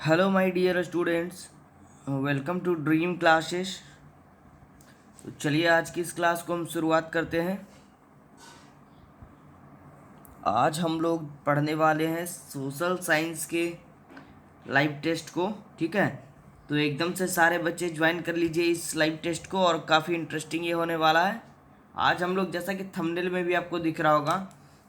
Hello my dear students, welcome to dream classes. तो चलिए आज की इस क्लास को हम शुरुआत करते हैं। आज हम लोग पढ़ने वाले हैं सोशल साइंस के लाइव टेस्ट को। ठीक है, तो एकदम से सारे बच्चे ज्वाइन कर लीजिए इस लाइव टेस्ट को और काफ़ी इंटरेस्टिंग ये होने वाला है। आज हम लोग, जैसा कि थंबनेल में भी आपको दिख रहा होगा,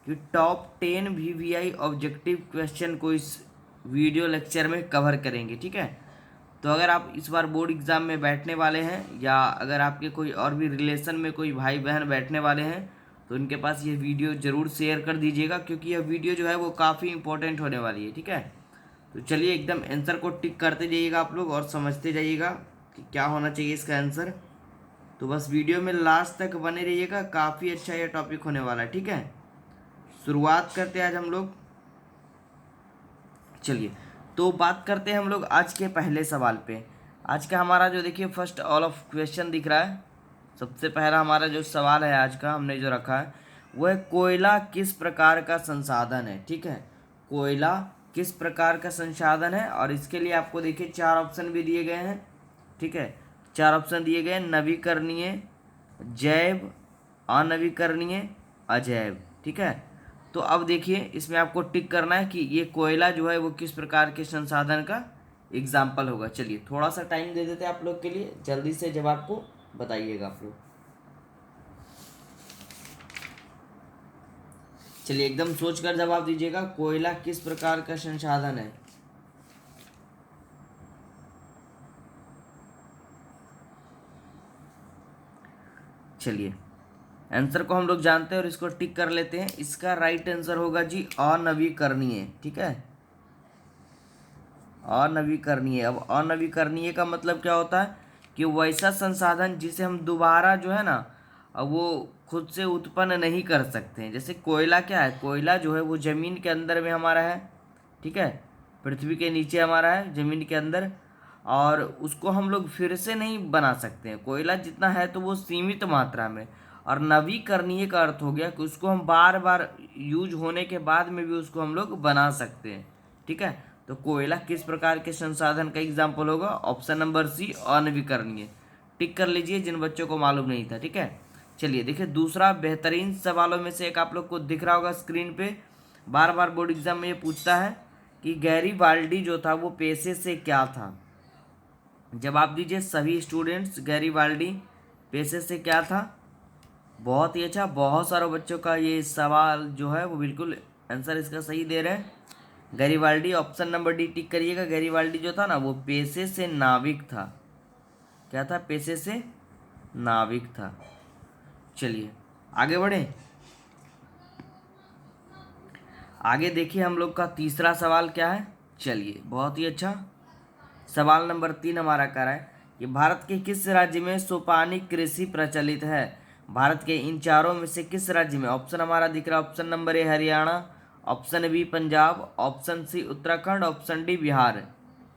कि टॉप 10 VVI ऑब्जेक्टिव क्वेश्चन को इस वीडियो लेक्चर में कवर करेंगे। ठीक है, तो अगर आप इस बार बोर्ड एग्ज़ाम में बैठने वाले हैं या अगर आपके कोई और भी रिलेशन में कोई भाई बहन बैठने वाले हैं तो उनके पास ये वीडियो ज़रूर शेयर कर दीजिएगा, क्योंकि यह वीडियो जो है वो काफ़ी इंपॉर्टेंट होने वाली है। ठीक है, तो चलिए एकदम आंसर को टिक करते जाइएगा आप लोग और समझते जाइएगा कि क्या होना चाहिए इसका आंसर। तो बस वीडियो में लास्ट तक बने रहिएगा, काफ़ी अच्छा यह टॉपिक होने वाला है। ठीक है, शुरुआत करते हैं आज हम लोग। चलिए तो बात करते हैं हम लोग आज के पहले सवाल पे। आज का हमारा जो, देखिए, फर्स्ट ऑल ऑफ क्वेश्चन दिख रहा है। सबसे पहला हमारा जो सवाल है आज का हमने जो रखा है वो है, कोयला किस प्रकार का संसाधन है। ठीक है, कोयला किस प्रकार का संसाधन है, और इसके लिए आपको देखिए 4 ऑप्शन भी दिए गए हैं। ठीक है, 4 ऑप्शन दिए गए हैं: नवीकरणीय, जैव, अनवीकरणीय, अजैव। ठीक है, तो अब देखिए इसमें आपको टिक करना है कि ये कोयला जो है वो किस प्रकार के संसाधन का एग्जाम्पल होगा। चलिए थोड़ा सा टाइम दे देते हैं आप लोग के लिए, जल्दी से जवाब को बताइएगा आप लोग। चलिए एकदम सोच कर जवाब दीजिएगा, कोयला किस प्रकार का संसाधन है। चलिए आंसर को हम लोग जानते हैं और इसको टिक कर लेते हैं। इसका राइट आंसर होगा जी अनवीकरणीय। ठीक है, अनवीकरणीय। अब अनवीकरणीय का मतलब क्या होता है कि वैसा संसाधन जिसे हम दोबारा जो है ना, अब वो खुद से उत्पन्न नहीं कर सकते हैं। जैसे कोयला क्या है, कोयला जो है वो ज़मीन के अंदर में हमारा है। ठीक है, पृथ्वी के नीचे हमारा है, ज़मीन के अंदर, और उसको हम लोग फिर से नहीं बना सकते हैं। कोयला जितना है तो वो सीमित मात्रा में। और नवीकरणीय का अर्थ हो गया कि उसको हम बार बार यूज होने के बाद में भी उसको हम लोग बना सकते हैं। ठीक है, तो कोयला किस प्रकार के संसाधन का एग्जाम्पल होगा? Option number C, अनवीकरणीय। टिक कर लीजिए जिन बच्चों को मालूम नहीं था। ठीक है, चलिए देखिए दूसरा बेहतरीन सवालों में से एक आप लोग को दिख रहा होगा स्क्रीन पे। बार बार बोर्ड एग्जाम में ये पूछता है कि गैरीबाल्डी जो था वो पेशे से क्या था। जवाब दीजिए सभी स्टूडेंट्स, गैरीबाल्डी पेशे से क्या था। बहुत ही अच्छा, बहुत सारे बच्चों का ये सवाल जो है वो बिल्कुल आंसर इसका सही दे रहे हैं। गैरीबाल्डी ऑप्शन नंबर डी टिक करिएगा। गैरीबाल्डी जो था ना वो पेशे से नाविक था। क्या था? पेशे से नाविक था। चलिए आगे बढ़े। आगे देखिए हम लोग का तीसरा सवाल क्या है। चलिए बहुत ही अच्छा, सवाल नंबर 3 हमारा कर रहा है कि भारत के किस राज्य में सोपानिक कृषि प्रचलित है। भारत के इन चारों में से किस राज्य में? ऑप्शन हमारा दिख रहा है, option number A Haryana, option B Punjab, option C Uttarakhand, option D Bihar.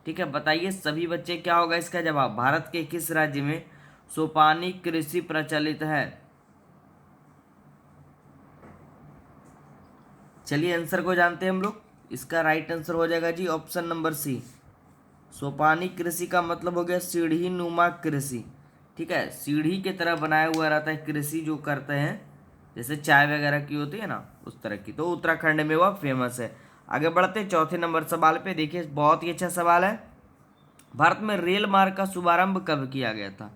ठीक है, बताइए सभी बच्चे क्या होगा इसका जवाब। भारत के किस राज्य में सोपानिक कृषि प्रचलित है? चलिए आंसर को जानते हैं हम लोग। इसका राइट आंसर हो जाएगा जी ऑप्शन नंबर सी। सोपानिक कृषि का मतलब हो गया सीढ़ी नुमा कृषि। ठीक है, सीढ़ी की तरह बनाया हुआ रहता है कृषि जो करते हैं, जैसे चाय वगैरह की होती है ना, उस तरह की। तो उत्तराखंड में वह फेमस है। आगे बढ़ते हैं चौथे नंबर सवाल पे। देखिए बहुत ही अच्छा सवाल है। भारत में रेल मार्ग का शुभारंभ कब किया गया था?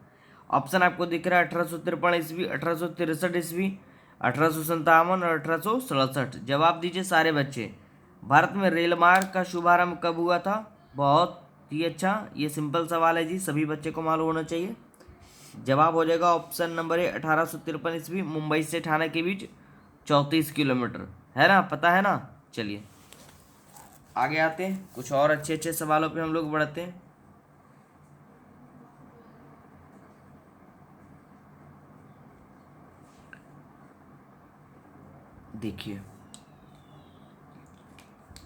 ऑप्शन आपको दिख रहा है 1853 ईस्वी, 1863 ईस्वी, 1857 और 1867। जवाब दीजिए सारे बच्चे, भारत में रेल मार्ग का शुभारंभ कब हुआ था? बहुत ही अच्छा, ये सिंपल सवाल है जी, सभी बच्चे को मालूम होना चाहिए। जवाब हो जाएगा ऑप्शन नंबर ए 1853 ईस्वी, मुंबई से ठाणे के बीच 34 किलोमीटर। है ना, पता है ना। चलिए आगे आते हैं, कुछ और अच्छे अच्छे सवालों पे हम लोग बढ़ते हैं। देखिए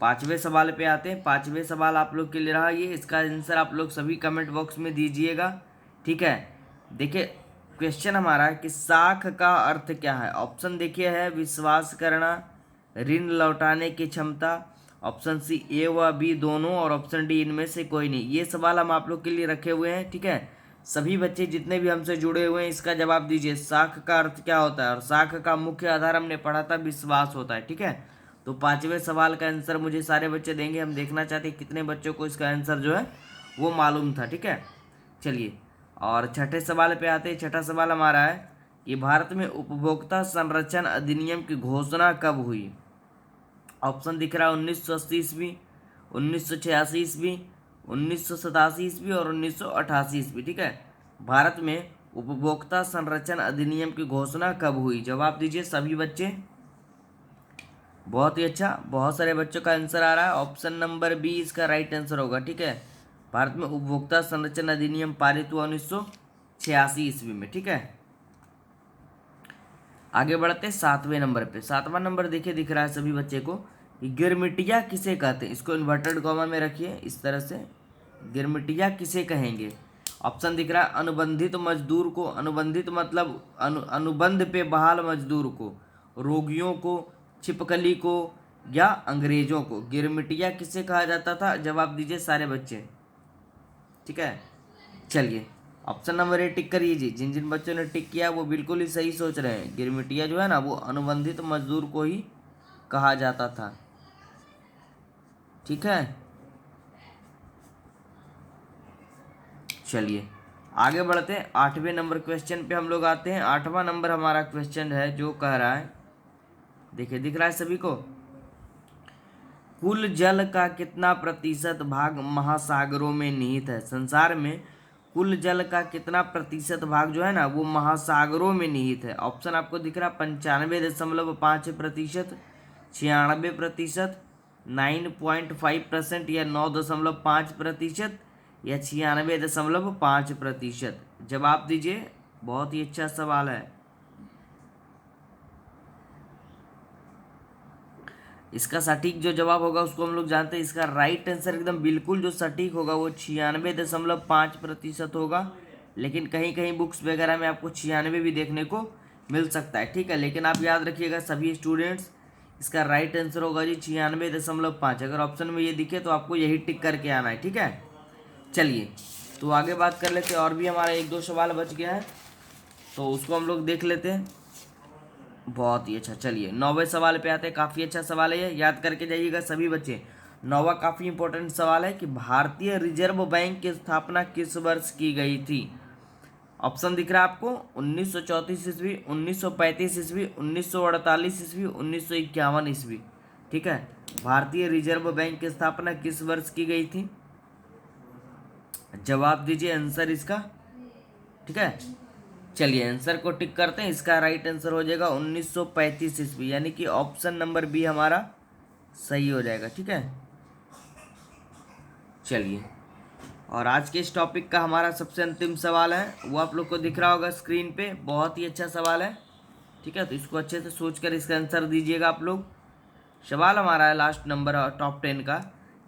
पांचवें सवाल पे आते हैं। पांचवें सवाल आप लोग के लिए रहा ये, इसका आंसर आप लोग सभी कमेंट बॉक्स में दीजिएगा। ठीक है, देखिए क्वेश्चन हमारा है कि साख का अर्थ क्या है। ऑप्शन देखिए है, विश्वास करना, ऋण लौटाने की क्षमता, ऑप्शन सी ए व बी दोनों, और ऑप्शन डी इनमें से कोई नहीं। ये सवाल हम आप लोग के लिए रखे हुए हैं, ठीक है। सभी बच्चे जितने भी हमसे जुड़े हुए हैं इसका जवाब दीजिए। साख का अर्थ क्या होता है, और साख का मुख्य आधार हमने पढ़ा था विश्वास होता है, ठीक है। तो पांचवें सवाल का आंसर मुझे सारे बच्चे देंगे। हम देखना चाहते हैं कितने बच्चों को इसका आंसर जो है वो मालूम था, ठीक है। चलिए, और छठे सवाल पे आते हैं। छठा सवाल हमारा है कि भारत में उपभोक्ता संरक्षण अधिनियम की घोषणा कब हुई। ऑप्शन दिख रहा है 1980 ईस्वी, 1986 ईस्वी, 1987 ईस्वी और 1988 ईस्वी, ठीक है। भारत में उपभोक्ता संरक्षण अधिनियम की घोषणा कब हुई, जवाब दीजिए सभी बच्चे। बहुत ही अच्छा, बहुत सारे बच्चों का आंसर आ रहा है। ऑप्शन नंबर बी इसका राइट आंसर होगा, ठीक है। भारत में उपभोक्ता संरक्षण अधिनियम पारित हुआ 1986 ईस्वी में, ठीक है। आगे बढ़ते हैं सातवें नंबर पे। सातवां नंबर देखिए, दिख रहा है सभी बच्चे को कि गिरमिटिया किसे कहते हैं। इसको इन्वर्टेड कॉमा में रखिए इस तरह से, गिरमिटिया किसे कहेंगे। ऑप्शन दिख रहा है अनुबंधित मजदूर को, अनुबंधित मतलब अनुबंध पे बहाल मजदूर को, रोगियों को, छिपकली को या अंग्रेजों को। गिरमिटिया किसे कहा जाता था, जवाब दीजिए सारे बच्चे, ठीक है। चलिए, ऑप्शन नंबर ए टिक करिए जी। जिन जिन बच्चों ने टिक किया वो बिल्कुल ही सही सोच रहे हैं। गिरमिटिया जो है ना वो अनुबंधित मजदूर को ही कहा जाता था, ठीक है। चलिए आगे बढ़ते हैं। आठवें नंबर क्वेश्चन पे हम लोग आते हैं। आठवां नंबर हमारा क्वेश्चन है जो कह रहा है, देखिए दिख रहा है सभी को, कुल जल का कितना प्रतिशत भाग महासागरों में निहित है। संसार में कुल जल का कितना प्रतिशत भाग जो है ना वो महासागरों में निहित है। ऑप्शन आपको दिख रहा है 95.5%, 96%, 9.5% या 9.5% या 96.5%। जवाब दीजिए, बहुत ही अच्छा सवाल है। इसका सटीक जो जवाब होगा उसको हम लोग जानते हैं। इसका राइट आंसर एकदम बिल्कुल जो सटीक होगा वो 96.5% होगा, लेकिन कहीं कहीं बुक्स वगैरह में आपको 96 भी देखने को मिल सकता है, ठीक है। लेकिन आप याद रखिएगा सभी स्टूडेंट्स, इसका राइट आंसर होगा जी 96.5। अगर ऑप्शन में ये दिखे तो आपको यही टिक करके आना है, ठीक है। चलिए तो आगे बात कर लेते हैं, और भी हमारा एक दो सवाल बच गया है तो उसको हम लोग देख लेते हैं। बहुत ही अच्छा। चलिए 9वें सवाल पे आते हैं। काफ़ी अच्छा सवाल है ये, याद करके जाइएगा सभी बच्चे। 9वां काफ़ी इंपॉर्टेंट सवाल है कि भारतीय रिजर्व बैंक की स्थापना किस वर्ष की गई थी। ऑप्शन दिख रहा है आपको 1934 ईस्वी, 1935 ईस्वी, 1948 ईस्वी, 1951 ईस्वी, ठीक है। भारतीय रिजर्व बैंक की स्थापना किस वर्ष की गई थी, जवाब दीजिए आंसर इसका, ठीक है। चलिए आंसर को टिक करते हैं। इसका राइट आंसर हो जाएगा 1935 ईस्वी, यानी कि ऑप्शन नंबर बी हमारा सही हो जाएगा, ठीक है। चलिए, और आज के इस टॉपिक का हमारा सबसे अंतिम सवाल है, वो आप लोग को दिख रहा होगा स्क्रीन पे। बहुत ही अच्छा सवाल है, ठीक है। तो इसको अच्छे से सोचकर इसका आंसर दीजिएगा आप लोग। सवाल हमारा है लास्ट नंबर टॉप 10 का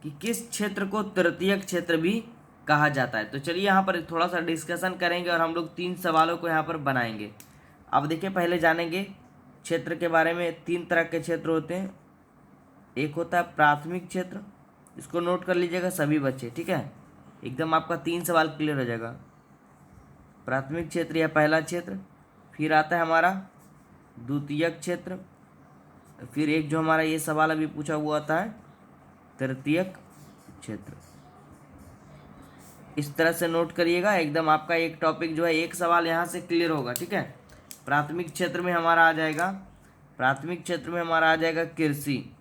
कि किस क्षेत्र को तृतीयक क्षेत्र भी कहा जाता है। तो चलिए यहाँ पर थोड़ा सा डिस्कशन करेंगे और हम लोग 3 सवालों को यहाँ पर बनाएंगे। अब देखिए, पहले जानेंगे क्षेत्र के बारे में। 3 तरह के क्षेत्र होते हैं। एक होता है प्राथमिक क्षेत्र, इसको नोट कर लीजिएगा सभी बच्चे, ठीक है। एकदम आपका 3 सवाल क्लियर हो जाएगा। प्राथमिक क्षेत्र या पहला क्षेत्र, फिर आता है हमारा द्वितीयक क्षेत्र, फिर एक जो हमारा ये सवाल अभी पूछा हुआ आता है तृतीयक क्षेत्र। इस तरह से नोट करिएगा, एकदम आपका एक टॉपिक जो है एक सवाल यहाँ से क्लियर होगा, ठीक है। प्राथमिक क्षेत्र में हमारा आ जाएगा, प्राथमिक क्षेत्र में हमारा आ जाएगा कृषि,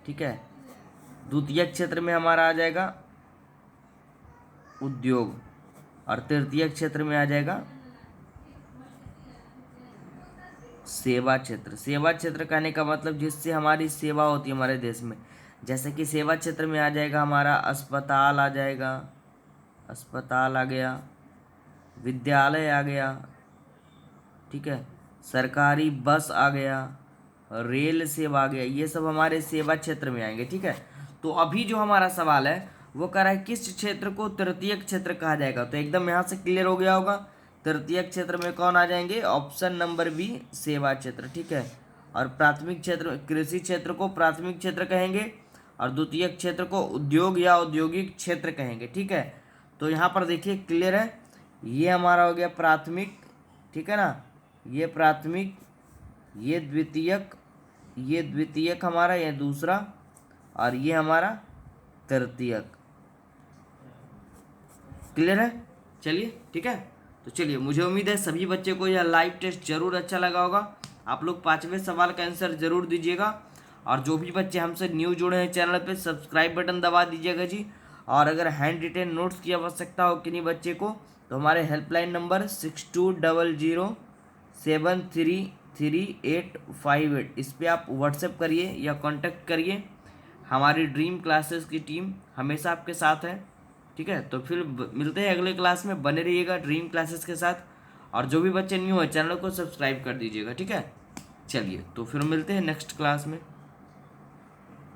ठीक है। द्वितीयक क्षेत्र में हमारा आ जाएगा उद्योग, और तृतीयक क्षेत्र में आ जाएगा सेवा क्षेत्र। सेवा क्षेत्र कहने का मतलब जिससे हमारी सेवा होती है हमारे देश में। जैसे कि सेवा क्षेत्र में आ जाएगा हमारा अस्पताल आ जाएगा, अस्पताल आ गया, विद्यालय आ गया, ठीक है, सरकारी बस आ गया, रेल सेवा आ गया, ये सब हमारे सेवा क्षेत्र में आएंगे, ठीक है। तो अभी जो हमारा सवाल है वो कह रहा है किस क्षेत्र को तृतीयक क्षेत्र कहा जाएगा। तो एकदम यहाँ से क्लियर हो गया होगा, तृतीयक क्षेत्र में कौन आ जाएंगे, ऑप्शन नंबर बी सेवा क्षेत्र, ठीक है। और प्राथमिक क्षेत्र कृषि क्षेत्र को प्राथमिक क्षेत्र कहेंगे, और द्वितीयक क्षेत्र को उद्योग या औद्योगिक क्षेत्र कहेंगे। ठीक है, तो यहाँ पर देखिए क्लियर है, ये हमारा हो गया प्राथमिक, ठीक है ना, ये प्राथमिक, ये द्वितीयक हमारा, ये दूसरा, और ये हमारा तृतीयक। क्लियर है, चलिए ठीक है। तो चलिए, मुझे उम्मीद है सभी बच्चे को यह लाइव टेस्ट जरूर अच्छा लगा होगा। आप लोग 5वें सवाल का आंसर जरूर दीजिएगा, और जो भी बच्चे हमसे न्यू जुड़े हैं चैनल पे सब्सक्राइब बटन दबा दीजिएगा जी। और अगर हैंड रिटेन नोट्स की आवश्यकता हो किन्हीं बच्चे को, तो हमारे हेल्पलाइन नंबर 6200733858, इस पर आप व्हाट्सएप करिए या कॉन्टेक्ट करिए। हमारी ड्रीम क्लासेस की टीम हमेशा आपके साथ है। ठीक है, तो फिर मिलते हैं अगले क्लास में, बने रहिएगा ड्रीम क्लासेस के साथ। और जो भी बच्चे न्यू है चैनल को सब्सक्राइब कर दीजिएगा। ठीक है, चलिए तो फिर मिलते हैं नेक्स्ट क्लास में।